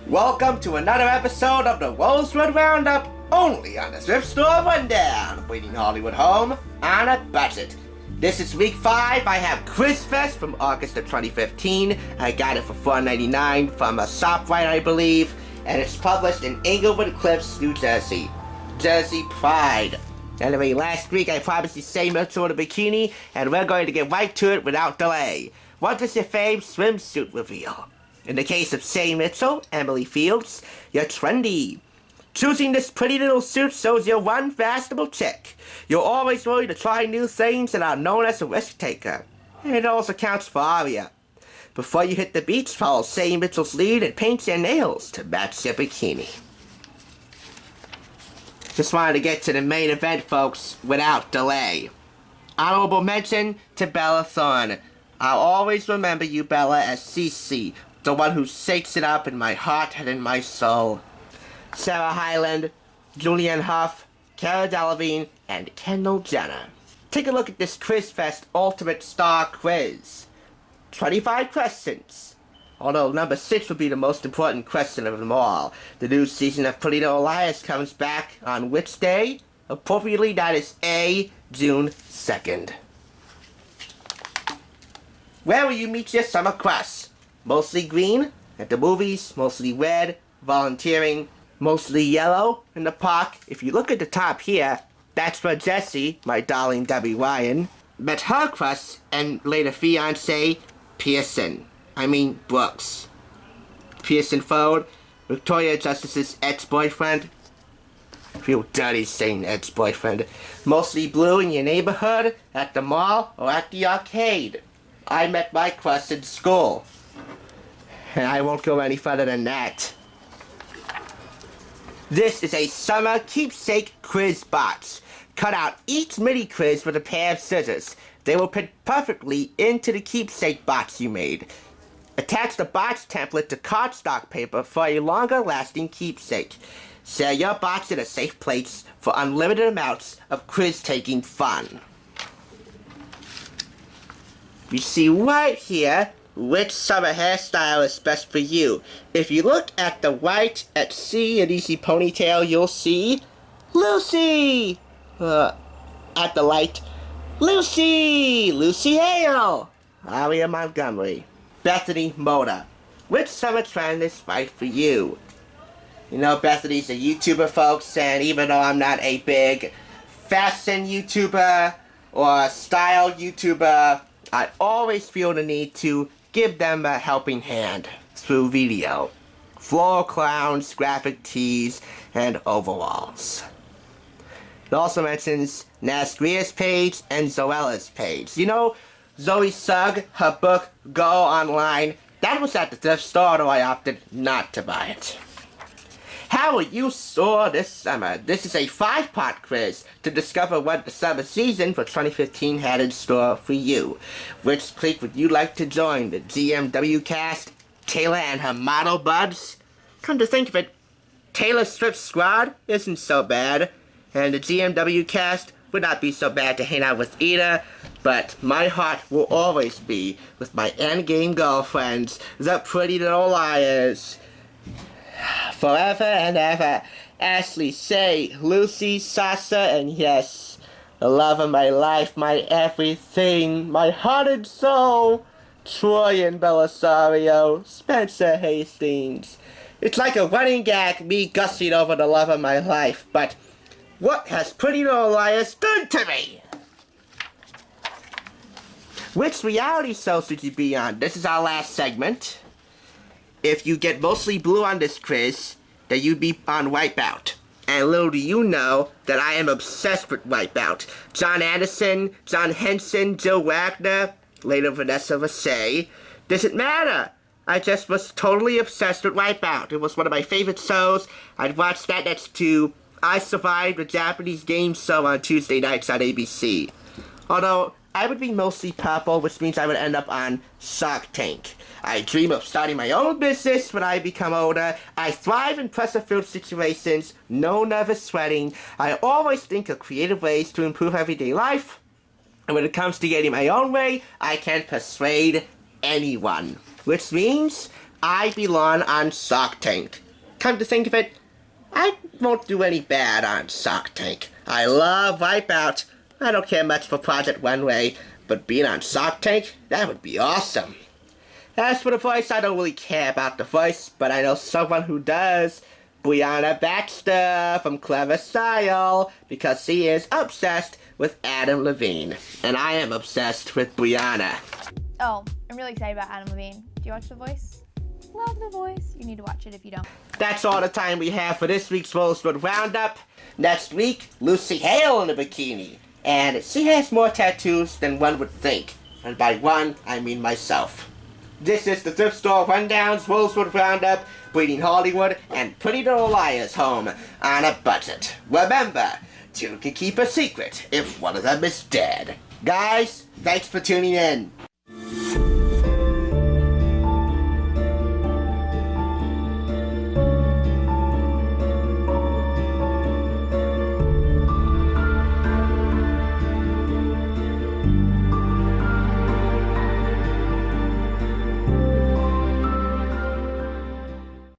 Welcome to another episode of the Rosewood Roundup, only on the Thrift Store Rundown, bringing Hollywood home on a budget. This is week 5. I have QuizFest from August of 2015. I got it for $4.99 from a ShopRite, I believe, and it's published in Englewood Cliffs, New Jersey. Jersey Pride. Anyway, last week I promised you Shay Mitchell in a bikini, and we're going to get right to it without delay. What is your fave swimsuit reveal? In the case of Shay Mitchell, Emily Fields, you're trendy. Choosing this pretty little suit shows you're one fashionable chick. You're always willing to try new things and are known as a risk taker. And it also counts for Aria. Before you hit the beach, follow Shay Mitchell's lead and paint your nails to match your bikini. Just wanted to get to the main event, folks, without delay. Honorable mention to Bella Thorne. I'll always remember you, Bella, as Cece, the one who shakes it up in my heart and in my soul. Sarah Hyland, Julianne Hough, Cara Delevingne, and Kendall Jenner. Take a look at this QuizFest Ultimate Star Quiz. 25 questions. Although number 6 will be the most important question of them all. The new season of Pretty Little Liars comes back on which day? Appropriately, that is A, June 2nd. Where will you meet your summer crush? Mostly green, at the movies, mostly red, volunteering, mostly yellow, in the park. If you look at the top here, that's where Jessie, my darling Debbie Ryan, met her crush and later fiancé, Brooks. Pearson Fode, Victoria Justice's ex-boyfriend. Feel dirty saying ex-boyfriend. Mostly blue in your neighborhood, at the mall, or at the arcade. I met my crush in school. And I won't go any further than that. This is a summer keepsake quiz box. Cut out each mini quiz with a pair of scissors. They will fit perfectly into the keepsake box you made. Attach the box template to cardstock paper for a longer lasting keepsake. Share your box in a safe place for unlimited amounts of quiz-taking fun. You see right here which summer hairstyle is best for you. If you look at the right at C and easy ponytail, you'll see Lucy. At the light, Lucy Hale. Aria Montgomery. Bethany Moda. Which summer trend is right for you? You know, Bethany's a YouTuber, folks, and even though I'm not a big fashion YouTuber or style YouTuber, I always feel the need to give them a helping hand through video. Floral crowns, graphic tees, and overalls. It also mentions Nastria's page and Zoella's page. You know, Zoe Sugg, her book, Go Online, that was at the thrift store, though I opted not to buy it. How will you soar this summer? This is a 5-part quiz to discover what the summer season for 2015 had in store for you. Which clique would you like to join? The GMW cast? Taylor and her model buds? Come to think of it, Taylor's Thrift squad isn't so bad, and the GMW cast would not be so bad to hang out with either, but my heart will always be with my endgame girlfriends, the Pretty Little Liars. Forever and ever, Ashley, Shay, Lucy, Sasha, and yes, the love of my life, my everything, my heart and soul, Troy and Belisario, Spencer Hastings. It's like a running gag, me gushing over the love of my life, but what has Pretty Little Liars done to me? Which reality show should you be on? This is our last segment. If you get mostly blue on this quiz, then you'd be on Wipeout. And little do you know that I am obsessed with Wipeout. John Anderson, John Henson, Jill Wagner, later Vanessa Vassay. Doesn't matter. I just was totally obsessed with Wipeout. It was one of my favorite shows. I'd watch that next to I Survived, the Japanese game show on Tuesday nights on ABC. Although, I would be mostly purple, which means I would end up on Shark Tank. I dream of starting my own business when I become older. I thrive in pressure-filled situations, no nervous sweating. I always think of creative ways to improve everyday life. And when it comes to getting my own way, I can persuade anyone. Which means I belong on Shark Tank. Come to think of it, I won't do any bad on Shark Tank. I love Wipeout. I don't care much for Project Runway, but being on Shark Tank, that would be awesome. As for the voice, I don't really care about the voice, but I know someone who does. Brianna Baxter from Clevver Style, because she is obsessed with Adam Levine. And I am obsessed with Brianna. Oh, I'm really excited about Adam Levine. Do you watch The Voice? Love The Voice. You need to watch it if you don't. That's all the time we have for this week's Rosewood Roundup. Next week, Lucy Hale in a bikini. And she has more tattoos than one would think. And by one, I mean myself. This is the Thrift Store Rundown's Rosewood Roundup, bringing Hollywood and Pretty Little Liars home on a budget. Remember, two can keep a secret if one of them is dead. Guys, thanks for tuning in.